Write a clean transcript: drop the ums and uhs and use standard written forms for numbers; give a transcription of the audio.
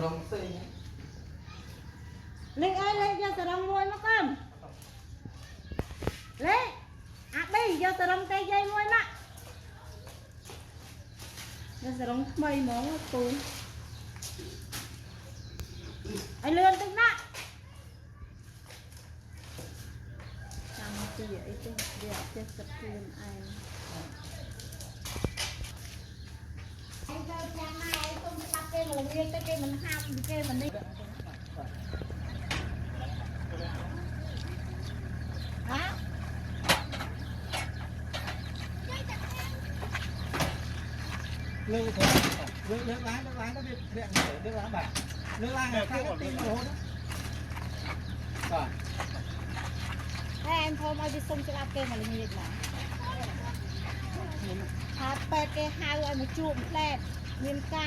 rồng xì nhé Linh ơi Linh cho sờ rồng môi mất con Linh đi cho sờ rồng cây dây môi mất cho sờ rồng mây món túi anh lươn tức nè làm gì vậy chứ để cho sập lươn anh cho cha mai không bắt cái mình nguyên cái mình ham cái mình đi hả nước láng nó đi điện nước láng bà nước láng này khác cái hố đó rồi em thôi mau đi xông cho cái mà lên nhiệt mà hạt pe cái hai người một chuột lên nguyên ca